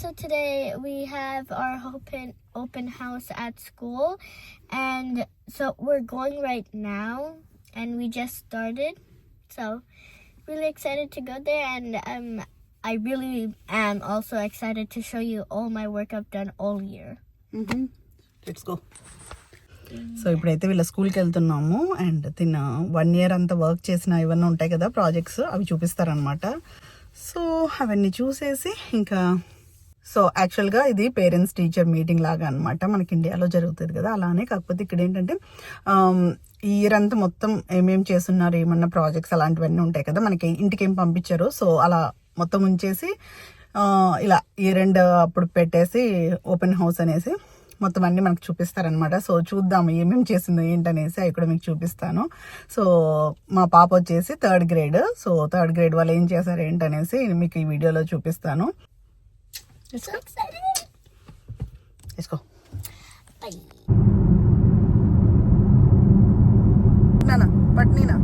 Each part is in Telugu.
so today we have our open house at school, and so we're going right now, and we just started. So really excited to go there, and I really am also excited to show you all my work I've done all year. Let's go. So ఇప్పుడైతే వీళ్ళ స్కూల్కి వెళ్తున్నాము అండ్ తిన్న 1 year అంతా వర్క్ చేసిన ఇవన్నీ ఉంటాయి కదా ప్రాజెక్ట్స్, అవి చూపిస్తారనమాట. సో అవన్నీ చూసేసి ఇంకా సో యాక్చువల్గా ఇది పేరెంట్స్ టీచర్ మీటింగ్ లాగా అనమాట, మనకి ఇండియాలో జరుగుతుంది కదా అలానే. కాకపోతే ఇక్కడ ఏంటంటే ఈ ఇయర్ అంతా మొత్తం ఏమేమి చేస్తున్నారు, ఏమన్నా ప్రాజెక్ట్స్ అలాంటివన్నీ ఉంటాయి కదా, మనకి ఇంటికి ఏం పంపించారు. సో అలా మొత్తం ఉంచేసి ఇలా ఇయర్ ఎండ్ అప్పుడు పెట్టేసి ఓపెన్ హౌస్ అనేసి మొత్తం అన్నీ మనకు చూపిస్తారనమాట. సో చూద్దాము ఏమేమి చేసిందో ఏంటనేసి అవి కూడా మీకు చూపిస్తాను. సో మా పాప వచ్చేసి 3rd grade. So 3rd grade వాళ్ళు ఏం చేశారు ఏంటనేసి మీకు ఈ వీడియోలో చూపిస్తాను. తీసుకో నానా పట్నీనా.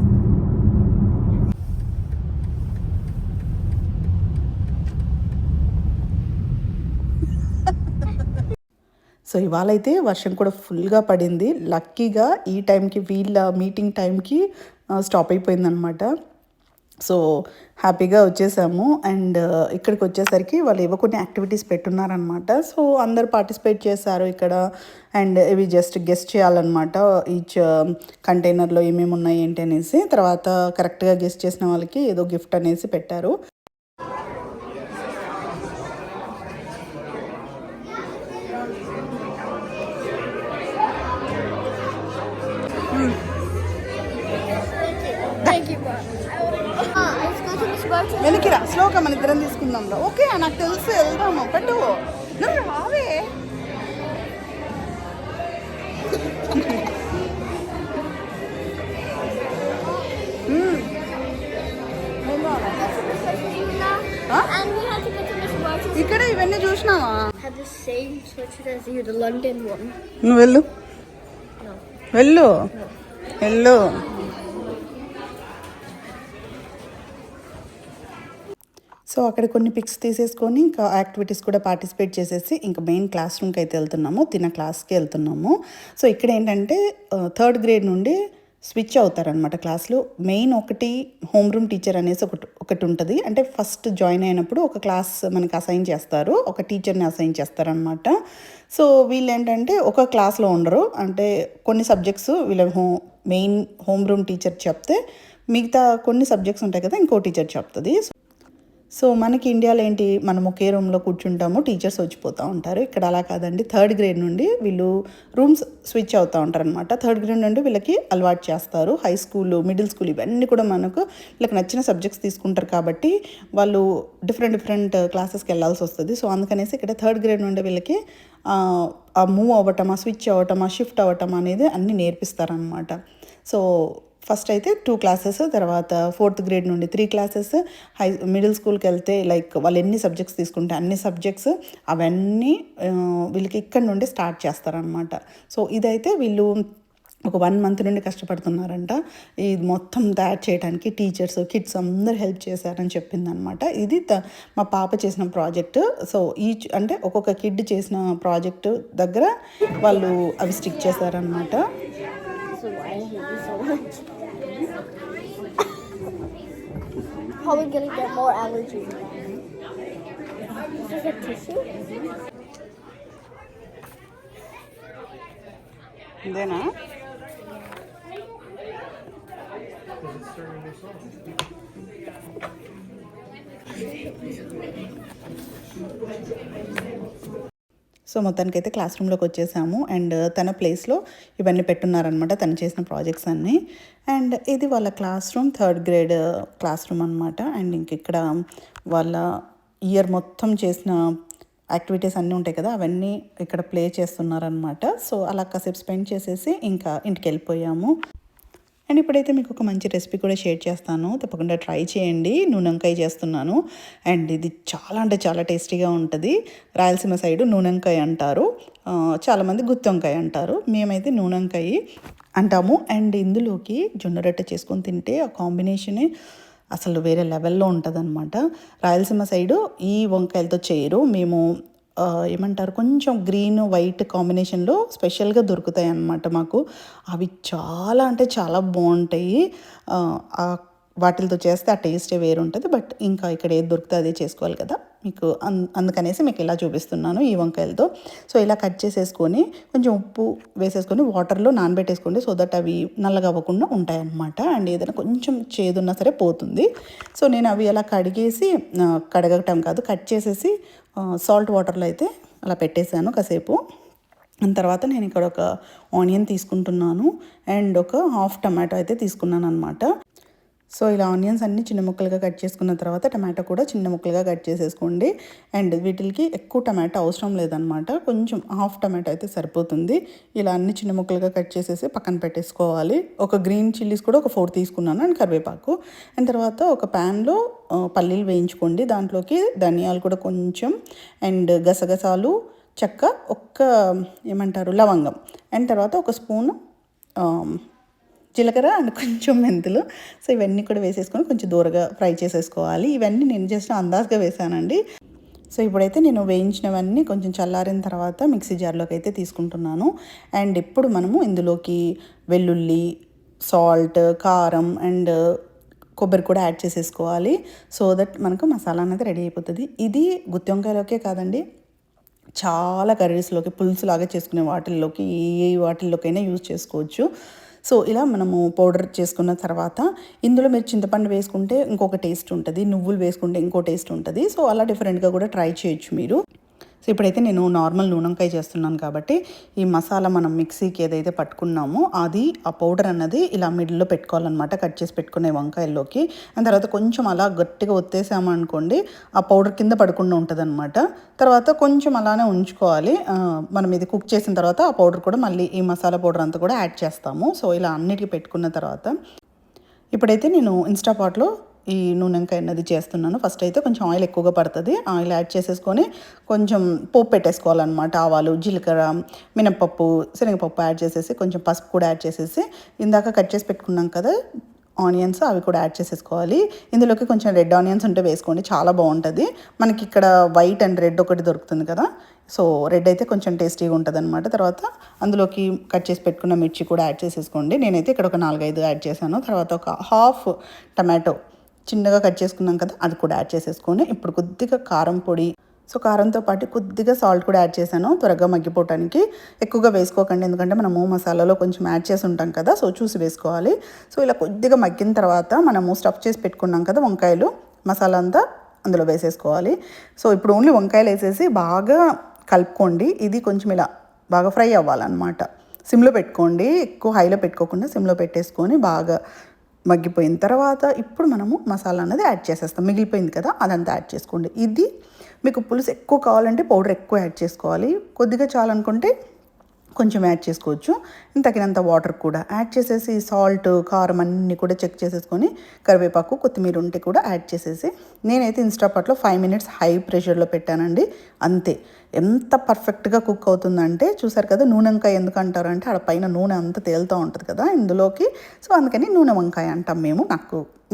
సో ఇవాళ అయితే వర్షం కూడా ఫుల్గా పడింది. లక్కీగా ఈ టైంకి వీళ్ళ మీటింగ్ టైంకి స్టాప్ అయిపోయిందనమాట. సో హ్యాపీగా వచ్చేసాము. అండ్ ఇక్కడికి వచ్చేసరికి వాళ్ళు ఏవో కొన్ని యాక్టివిటీస్ పెట్టున్నారనమాట. సో అందరు పార్టిసిపేట్ చేశారు ఇక్కడ. అండ్ ఇవి జస్ట్ గెస్ట్ చేయాలన్నమాట, ఈచ్ కంటైనర్లో ఏమేమి ఉన్నాయి ఏంటి అనేసి. తర్వాత కరెక్ట్గా గెస్ట్ చేసిన వాళ్ళకి ఏదో గిఫ్ట్ అనేసి పెట్టారు. వెనక్కిరా, స్లోగా మన ఇద్దరం తీసుకుందాం రా. ఓకే నాకు తెలుసు, వెళ్దాము. పెట్టు నువ్వు రావే. ఇక్కడ ఇవన్నీ చూసినావా? నువ్వు వెళ్ళు వెళ్ళు వెళ్ళు. సో అక్కడ కొన్ని పిక్స్ తీసేసుకొని ఇంకా యాక్టివిటీస్ కూడా పార్టిసిపేట్ చేసేసి ఇంకా మెయిన్ క్లాస్ రూమ్కి అయితే వెళ్తున్నాము, క్లాస్కి వెళ్తున్నాము. సో ఇక్కడ ఏంటంటే 3rd grade నుండి స్విచ్ అవుతారనమాట క్లాస్లో. మెయిన్ ఒకటి హోమ్ రూమ్ టీచర్ అనేసి ఒకటి ఉంటుంది. అంటే ఫస్ట్ జాయిన్ అయినప్పుడు ఒక క్లాస్ మనకి అసైన్ చేస్తారు, ఒక టీచర్ని అసైన్ చేస్తారనమాట. సో వీళ్ళు ఏంటంటే ఒక క్లాస్లో ఉండరు. అంటే కొన్ని సబ్జెక్ట్స్ వీళ్ళ మెయిన్ హోమ్ రూమ్ టీచర్ చెప్తే మిగతా కొన్ని సబ్జెక్ట్స్ ఉంటాయి కదా ఇంకో టీచర్ చెప్తుంది. సో మనకి ఇండియాలో ఏంటి, మనం ఒకే రూమ్లో కూర్చుంటాము, టీచర్స్ వచ్చిపోతూ ఉంటారు. ఇక్కడ అలా కాదండి. 3rd grade నుండి వీళ్ళు రూమ్స్ స్విచ్ అవుతూ ఉంటారు అనమాట. 3rd grade నుండి వీళ్ళకి అలవాటు చేస్తారు. హై స్కూల్, మిడిల్ స్కూల్ ఇవన్నీ కూడా మనకు వీళ్ళకి నచ్చిన సబ్జెక్ట్స్ తీసుకుంటారు కాబట్టి వాళ్ళు డిఫరెంట్ క్లాసెస్కి వెళ్ళాల్సి వస్తుంది. సో అందుకనేసి ఇక్కడ 3rd grade నుండి వీళ్ళకి ఆ మూవ్ అవ్వటమా, స్విచ్ అవ్వటమా, షిఫ్ట్ అవ్వటం అనేది అన్నీ నేర్పిస్తారనమాట. సో ఫస్ట్ అయితే 2 classes, తర్వాత 4th grade నుండి 3 classes, మిడిల్ స్కూల్కి వెళ్తే లైక్ వాళ్ళు ఎన్ని సబ్జెక్ట్స్ తీసుకుంటే అన్ని సబ్జెక్ట్స్ అవన్నీ వీళ్ళకి ఇక్కడ నుండి స్టార్ట్ చేస్తారనమాట. సో ఇదైతే వీళ్ళు ఒక 1 month నుండి కష్టపడుతున్నారంట. ఇది మొత్తం తయారు చేయడానికి టీచర్స్, కిడ్స్ అందరు హెల్ప్ చేశారని చెప్పిందనమాట. ఇది మా పాప చేసిన ప్రాజెక్ట్. సో ఈచ్ అంటే ఒక్కొక్క కిడ్ చేసిన ప్రాజెక్ట్ దగ్గర వాళ్ళు అవి స్టిక్ చేశారనమాట. Probably gonna get more allergies. This is a tissue. ఇదేనా? సో మొత్తానికైతే క్లాస్ రూమ్లోకి వచ్చేసాము. అండ్ తన ప్లేస్లో ఇవన్నీ పెట్టున్నారనమాట, తను చేసిన ప్రాజెక్ట్స్ అన్నీ. అండ్ ఇది వాళ్ళ class room, 3rd grade class room అనమాట. అండ్ ఇంక ఇక్కడ వాళ్ళ ఇయర్ మొత్తం చేసిన యాక్టివిటీస్ అన్నీ ఉంటాయి కదా, అవన్నీ ఇక్కడ ప్లే చేస్తున్నారనమాట. సో అలా కాసేపు స్పెండ్ చేసేసి ఇంకా ఇంటికి వెళ్ళిపోయాము. అండ్ ఇప్పుడైతే మీకు ఒక మంచి రెసిపీ కూడా షేర్ చేస్తాను, తప్పకుండా ట్రై చేయండి. నూనె వంకాయ చేస్తున్నాను. అండ్ ఇది చాలా అంటే చాలా టేస్టీగా ఉంటుంది. రాయలసీమ సైడు నూనె వంకాయ అంటారు, చాలామంది గుత్తి వంకాయ అంటారు. మేమైతే నూనె వంకాయ అంటాము. అండ్ ఇందులోకి జొన్న రొట్టె చేసుకొని తింటే ఆ కాంబినేషనే అసలు వేరే లెవెల్లో ఉంటుందన్నమాట. రాయలసీమ సైడు ఈ వంకాయలతో చేయరు. మేము ఏమంటారు, కొంచెం గ్రీన్ వైట్ కాంబినేషన్లో స్పెషల్గా దొరుకుతాయి అన్నమాట మాకు. అవి చాలా అంటే చాలా బాగుంటాయి. వాటితో చేస్తే ఆ టేస్టే వేరు ఉంటుంది. బట్ ఇంకా ఇక్కడ ఏది దొరికితే అదే చేసుకోవాలి కదా మీకు, అందుకనేసి మీకు ఇలా చూపిస్తున్నాను ఈ వంకాయలతో. సో ఇలా కట్ చేసేసుకొని కొంచెం ఉప్పు వేసేసుకొని వాటర్లో నానబెట్టేసుకోండి, సో దట్ అవి నల్లగా అవ్వకుండా ఉంటాయన్నమాట. అండ్ ఏదైనా కొంచెం చేదున్నా సరే పోతుంది. సో నేను అవి అలా కడగటం కాదు, కట్ చేసేసి సాల్ట్ వాటర్లో అయితే అలా పెట్టేశాను కాసేపు. తర్వాత నేను ఇక్కడ ఒక ఆనియన్ తీసుకుంటున్నాను అండ్ ఒక హాఫ్ టమాటో అయితే తీసుకున్నాను అనమాట. సో ఇలా ఆనియన్స్ అన్నీ చిన్న ముక్కలుగా కట్ చేసుకున్న తర్వాత టమాటో కూడా చిన్న ముక్కలుగా కట్ చేసేసుకోండి. అండ్ వీటికి ఎక్కువ టమాటో అవసరం లేదనమాట, కొంచెం హాఫ్ టమాటో అయితే సరిపోతుంది. ఇలా అన్ని చిన్న ముక్కలుగా కట్ చేసేసి పక్కన పెట్టేసుకోవాలి. ఒక గ్రీన్ చిల్లీస్ కూడా ఒక 4 తీసుకున్నాను అండ్ కరివేపాకు. అండ్ తర్వాత ఒక ప్యాన్లో పల్లీలు వేయించుకోండి, దాంట్లోకి ధనియాలు కూడా కొంచెం అండ్ గసగసాలు, చెక్క, ఏమంటారు లవంగం, అండ్ తర్వాత ఒక స్పూను జీలకర్ర అండ్ కొంచెం మెంతులు. సో ఇవన్నీ కూడా వేసేసుకొని కొంచెం దూరగా ఫ్రై చేసేసుకోవాలి. ఇవన్నీ నేను జస్ట్ అందాజుగా వేసానండి. సో ఇప్పుడైతే నేను వేయించినవన్నీ కొంచెం చల్లారిన తర్వాత మిక్సీ జార్లోకి అయితే తీసుకుంటున్నాను. అండ్ ఇప్పుడు మనము ఇందులోకి వెల్లుల్లి, సాల్ట్, కారం అండ్ కొబ్బరి కూడా యాడ్ చేసేసుకోవాలి. సో దట్ మనకు మసాలా అనేది రెడీ అయిపోతుంది. ఇది గుత్తి వంకాయలోకే కాదండి, చాలా కర్రీస్లోకి, పులుసులాగా చేసుకునే వాటిల్లోకి, ఏ వాటిల్లోకైనా యూజ్ చేసుకోవచ్చు. సో ఇలా మనము పౌడర్ చేసుకున్న తర్వాత ఇందులో మీరు చింతపండు వేసుకుంటే ఇంకొక టేస్ట్ ఉంటుంది, నువ్వులు వేసుకుంటే ఇంకో టేస్ట్ ఉంటుంది. సో అలా డిఫరెంట్గా కూడా ట్రై చేయొచ్చు మీరు. సో ఇప్పుడైతే నేను నార్మల్ నూనెంకాయ చేస్తున్నాను కాబట్టి ఈ మసాలా మనం మిక్సీకి ఏదైతే పట్టుకున్నామో అది, ఆ పౌడర్ అన్నది ఇలా మిడిల్లో పెట్టుకోవాలన్నమాట, కట్ చేసి పెట్టుకునే వంకాయల్లోకి. అండ్ తర్వాత కొంచెం అలా గట్టిగా ఒత్తేసామనుకోండి, ఆ పౌడర్ కింద పడకుండా ఉంటుంది అనమాట. తర్వాత కొంచెం అలానే ఉంచుకోవాలి. మనం ఇది కుక్ చేసిన తర్వాత ఆ పౌడర్ కూడా మళ్ళీ ఈ మసాలా పౌడర్ అంతా కూడా యాడ్ చేస్తాము. సో ఇలా అన్నిటికీ పెట్టుకున్న తర్వాత ఇప్పుడైతే నేను ఇన్స్టాపాట్లో ఈ నూనెంకాయ అన్నది చేస్తున్నాను. ఫస్ట్ అయితే కొంచెం ఆయిల్ ఎక్కువగా పడుతుంది, ఆయిల్ యాడ్ చేసేసుకొని కొంచెం పోపు పెట్టేసుకోవాలన్నమాట. ఆవాలు, జీలకర్ర, మినపప్పు, శనగపప్పు యాడ్ చేసేసి కొంచెం పసుపు కూడా యాడ్ చేసేసి ఇందాక కట్ చేసి పెట్టుకున్నాం కదా ఆనియన్స్, అవి కూడా యాడ్ చేసేసుకోవాలి. ఇందులోకి కొంచెం రెడ్ ఆనియన్స్ ఉంటే వేసుకోండి, చాలా బాగుంటుంది. మనకి ఇక్కడ వైట్ అండ్ రెడ్ ఒకటి దొరుకుతుంది కదా, సో రెడ్ అయితే కొంచెం టేస్టీగా ఉంటుంది అనమాట. తర్వాత అందులోకి కట్ చేసి పెట్టుకున్న మిర్చి కూడా యాడ్ చేసేసుకోండి. నేనైతే ఇక్కడ ఒక 4-5 యాడ్ చేశాను. తర్వాత ఒక హాఫ్ టమాటో చిన్నగా కట్ చేసుకున్నాం కదా, అది కూడా యాడ్ చేసేసుకొని ఇప్పుడు కొద్దిగా కారం పొడి, సో కారంతో పాటు కొద్దిగా సాల్ట్ కూడా యాడ్ చేశాను త్వరగా మగ్గిపోవటానికి. ఎక్కువగా వేసుకోకండి, ఎందుకంటే మనము మసాలాలో కొంచెం యాడ్ చేసి ఉంటాం కదా, సో చూసి వేసుకోవాలి. సో ఇలా కొద్దిగా మగ్గిన తర్వాత మనము స్టఫ్ చేసి పెట్టుకున్నాం కదా వంకాయలు, మసాలా అంతా అందులో వేసేసుకోవాలి. సో ఇప్పుడు ఓన్లీ వంకాయలు వేసేసి బాగా కలుపుకోండి. ఇది కొంచెం ఇలా బాగా ఫ్రై అవ్వాలన్నమాట. సిమ్లో పెట్టుకోండి, ఎక్కువ హైలో పెట్టుకోకుండా సిమ్లో పెట్టేసుకొని బాగా మగ్గిపోయిన తర్వాత ఇప్పుడు మనము మసాలా అనేది యాడ్ చేసేస్తాం. మిగిలిపోయింది కదా, అదంతా యాడ్ చేసుకోండి. ఇది మీకు పులుసు ఎక్కువ కావాలంటే పౌడర్ ఎక్కువ యాడ్ చేసుకోవాలి, కొద్దిగా చాలనుకుంటే కొంచెం యాడ్ చేసుకోవచ్చు. తగినంత వాటర్ కూడా యాడ్ చేసేసి సాల్ట్, కారం అన్నీ కూడా చెక్ చేసేసుకొని కరివేపాకు, కొత్తిమీర ఉంటే కూడా యాడ్ చేసేసి నేనైతే ఇన్స్టాపాట్లో 5 మినిట్స్ హై ప్రెషర్లో పెట్టానండి. అంతే, ఎంత పర్ఫెక్ట్గా కుక్ అవుతుందంటే చూసారు కదా. నూనె వంకాయ ఎందుకు అంటారు అంటే ఆడ పైన నూనె అంతా తేలుతూ ఉంటుంది కదా ఇందులోకి, సో అందుకని నూనె వంకాయ అంటాం మేము.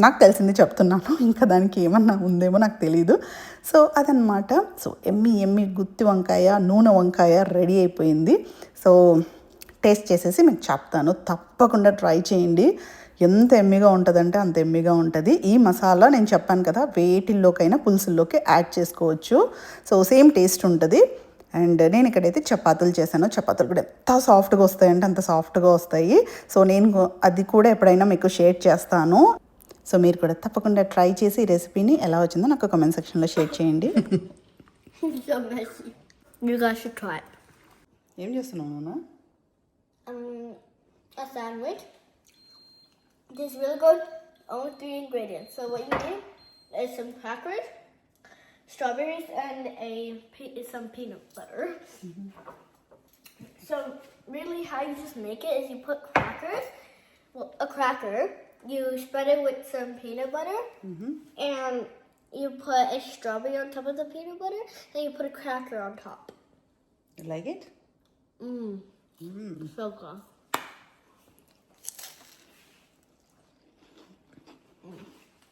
నాకు తెలిసింది చెప్తున్నాను, ఇంకా దానికి ఏమన్నా ఉందేమో నాకు తెలీదు. సో అదనమాట. సో ఎమ్మి గుత్తి వంకాయ, నూనె వంకాయ రెడీ అయిపోయింది. సో టేస్ట్ చేసేసి మీకు చెప్తాను, తప్పకుండా ట్రై చేయండి. ఎంత ఎమ్మిగా ఉంటుందంటే అంత ఎమ్మిగా ఉంటుంది. ఈ మసాలా నేను చెప్పాను కదా, వేటిల్లోకైనా పులుసుల్లోకి యాడ్ చేసుకోవచ్చు. సో సేమ్ టేస్ట్ ఉంటుంది. అండ్ నేను ఇక్కడైతే చపాతీలు చేశాను. చపాతీలు కూడా ఎంత సాఫ్ట్గా వస్తాయంటే అంత సాఫ్ట్గా వస్తాయి. సో నేను అది కూడా ఎప్పుడైనా మీకు షేర్ చేస్తాను. సో మీరు కూడా తప్పకుండా ట్రై చేసి ఈ రెసిపీని ఎలా వచ్చిందో నాకు కామెంట్ సెక్షన్లో షేర్ చేయండి. So messy. You guys should try it. ఏం చేస్తున్నావు నాన్న? A sandwich. This is really good. Only 3 ingredients. So what you need is some crackers, strawberries, and some peanut butter. Mm-hmm. So really how you just make it is you put crackers, a cracker, you spread it with some peanut butter, mm-hmm. and you put a strawberry on top of the peanut butter, then you put a cracker on top. You like it? So good.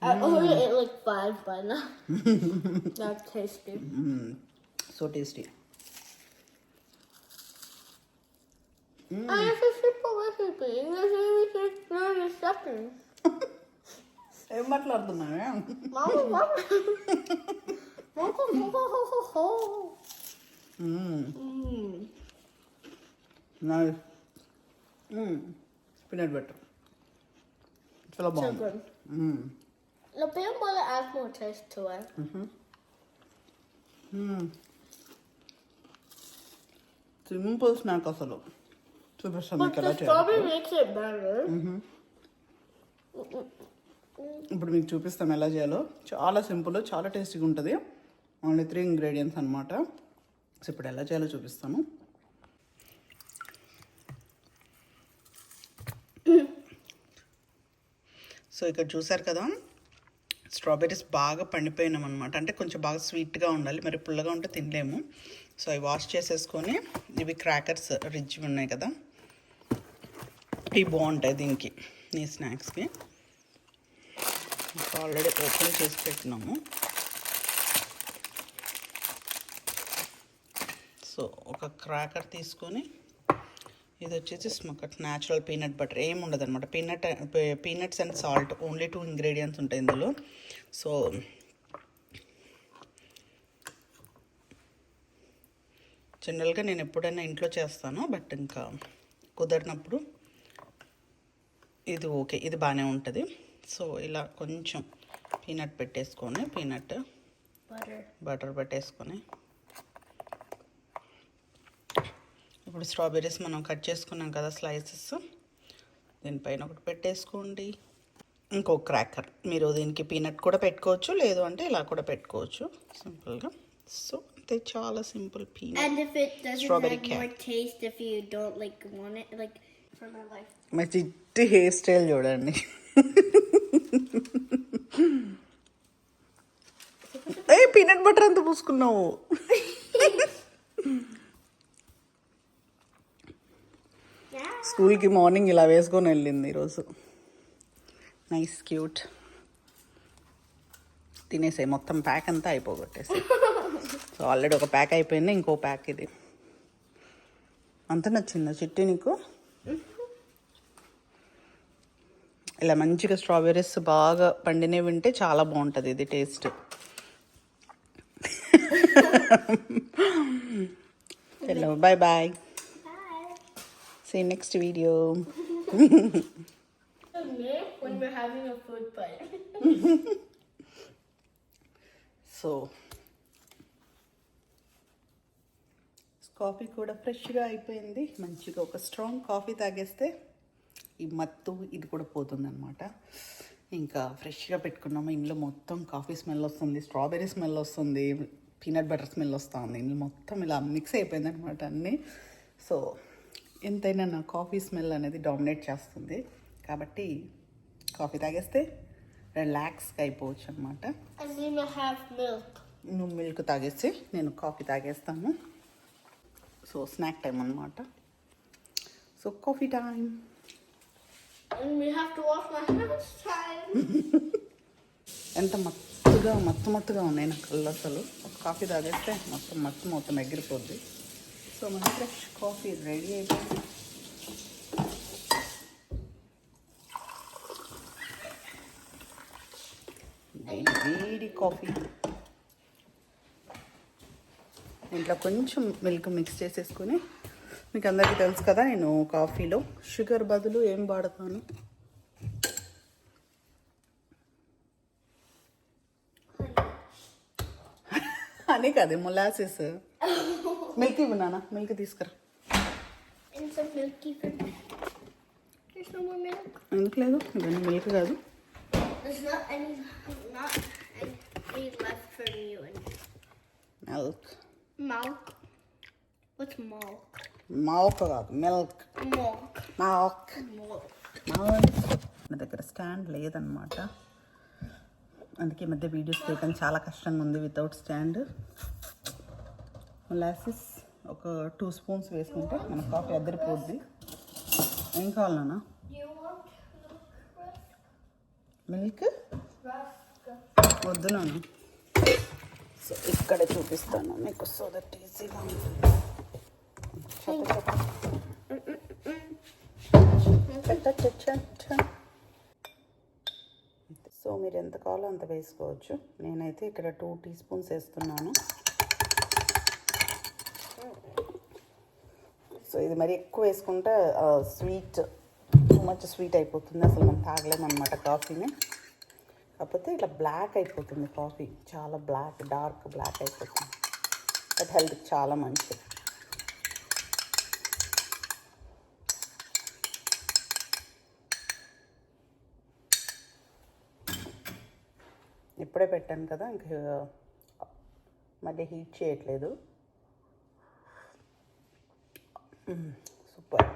I only ate like 5 by now. That's tasty. So tasty. And it's a simple recipe. English is 30 seconds. ఏం మాట్లాడుతున్నావే? Mama. నైస్. పీనట్ బటర్ చాలా So బాగుంది. good. The peanut butter adds more taste to it. Simple snack అసలు. చూపిస్తాను But మీకు the ఎలా strawberry చేయాలి. makes it better. ఇప్పుడు మీకు చూపిస్తాం ఎలా చేయాలో. చాలా సింపుల్, చాలా టేస్టీగా ఉంటుంది. ఓన్లీ 3 ఇంగ్రీడియంట్స్ అనమాట. సో ఇప్పుడు ఎలా చేయాలో చూపిస్తాను. సో ఇక్కడ చూసారు కదా, స్ట్రాబెర్రీస్ బాగా పండిపోయినాం అనమాట. అంటే కొంచెం బాగా స్వీట్గా ఉండాలి, మరి పుల్లగా ఉంటే తినలేము. సో అవి వాష్ చేసేసుకొని, ఇవి క్రాకర్స్ రిచ్ ఉన్నాయి కదా, ఇవి బాగుంటాయి దీనికి, ఈ స్నాక్స్కి. ఆల్రెడీ ఓపెన్ చేసి పెట్టినాము. సో ఒక క్రాకర్ తీసుకొని, ఇది వచ్చేసి స్మోకర్ న్యాచురల్ పీనట్ బటర్, ఏం ఉండదు అనమాట. Peanuts and salt, only 2 ingredients ఉంటాయి ఇందులో. సో జనరల్గా నేను ఎప్పుడైనా ఇంట్లో చేస్తాను, బట్ ఇంకా కుదరినప్పుడు ఇది ఓకే, ఇది బాగానే ఉంటుంది. సో ఇలా కొంచెం పీనట్ పెట్టేసుకొని, పీనట్ బటర్ పెట్టేసుకొని, ఇప్పుడు స్ట్రాబెర్రీస్ మనం కట్ చేసుకున్నాం కదా స్లైసెస్, దీనిపైన ఒకటి పెట్టేసుకోండి. ఇంకో క్రాకర్, మీరు దీనికి పీనట్ కూడా పెట్టుకోవచ్చు, లేదు అంటే ఇలా కూడా పెట్టుకోవచ్చు సింపుల్గా. సో అంతే, చాలా simple peanut And if it doesn't strawberry have more taste, if you don't want it, for my life. మా చిట్టి హెయిర్ స్టైల్ చూడండి. ఏ పీనట్ బటర్ అంతా పూసుకున్నావు. స్కూల్కి మార్నింగ్ ఇలా వేసుకొని వెళ్ళింది ఈరోజు. Nice, cute. తినేసే మొత్తం ప్యాక్ అంతా అయిపోగొట్టేసి. సో ఆల్రెడీ ఒక ప్యాక్ అయిపోయింది, ఇంకో ప్యాక్ ఇది. అంత నచ్చిందా చిట్టి నీకు? ఇలా మంచిగా స్ట్రాబెర్రీస్ బాగా పండినవి వింటే చాలా బాగుంటుంది ఇది taste. Hello, bye bye. See you next video. When we're having a food fight. So coffee కూడా ఫ్రెష్గా అయిపోయింది. మంచిగా ఒక స్ట్రాంగ్ కాఫీ తాగేస్తే ఈ మత్తు ఇది కూడా పోతుందన్నమాట. ఇంకా ఫ్రెష్గా పెట్టుకున్నాము. ఇంట్లో మొత్తం కాఫీ స్మెల్ వస్తుంది, స్ట్రాబెర్రీ స్మెల్ వస్తుంది, పీనట్ బటర్ స్మెల్ వస్తుంది. ఇంట్లో మొత్తం ఇలా మిక్స్ అయిపోయింది అనమాట అన్నీ. సో ఎంతైనా నా కాఫీ స్మెల్ అనేది డామినేట్ చేస్తుంది, కాబట్టి కాఫీ తాగేస్తే రిలాక్స్గా అయిపోవచ్చు అనమాట. And we will have milk. నువ్వు మిల్క్ తాగేసి నేను కాఫీ తాగేస్తాను. సో స్నాక్ టైం అనమాట. So coffee time. And we have to wash my hands time. ఎంత మత్తుగా ఉన్నాయి నా కళ్ళు అసలు. ఒక కాఫీ తాగేస్తే మొత్తం ఎగిరిపోద్ది. సో మన ఫ్రెష్ కాఫీ రెడీ అయిపోయింది. వేడి కాఫీ. ఇంట్లో కొంచెం మిల్క్ మిక్స్ చేసేసుకొని, మీకు అందరికీ తెలుసు కదా నేను కాఫీలో షుగర్ బదులు ఏం వాడతాను. అని కాదు, మొలాసిస్. మిల్క్ ఇవ్వు నాన్న, మిల్క్ తీసుకురా. And some milky food. There's no more milk. ఎందుకు లేదు, ఇవన్నీ మిల్క్ కాదు. There's not any left for you. Milk. Milk. What's milk? మౌక్ కాదు, మిల్క్. Milk. మౌక్. Milk. నా దగ్గర స్టాండ్ లేదనమాట, అందుకే ఈ మధ్య వీడియోస్ చేయడం చాలా కష్టంగా ఉంది వితౌట్ స్టాండ్. మొలాసిస్ ఒక 2 స్పూన్స్ వేసుకుంటే మన కాఫీ అద్దరిపోద్ది. ఏం కావాలన్నా? You want milk? Russ? వద్దు నాన్న. సో ఇక్కడ చూపిస్తాను మీకు, సో దట్ ఈజీగా ఉంటుంది. సో మీరు ఎంత కావాలో అంత వేసుకోవచ్చు. నేనైతే ఇక్కడ 2 టీ స్పూన్స్ వేస్తున్నాను. సో ఇది మరి ఎక్కువ వేసుకుంటే స్వీట్, టూ మచ్ స్వీట్ అయిపోతుంది, అసలు మనం తాగలేమన్నమాట కాఫీని. కాకపోతే ఇట్లా బ్లాక్ అయిపోతుంది కాఫీ, చాలా బ్లాక్, డార్క్ బ్లాక్ అయిపోతుంది. బట్ హెల్త్కి చాలా మంచిది. ఇప్పుడే పెట్టాను కదా, ఇంక మళ్ళీ హీట్ చేయట్లేదు. సూపర్.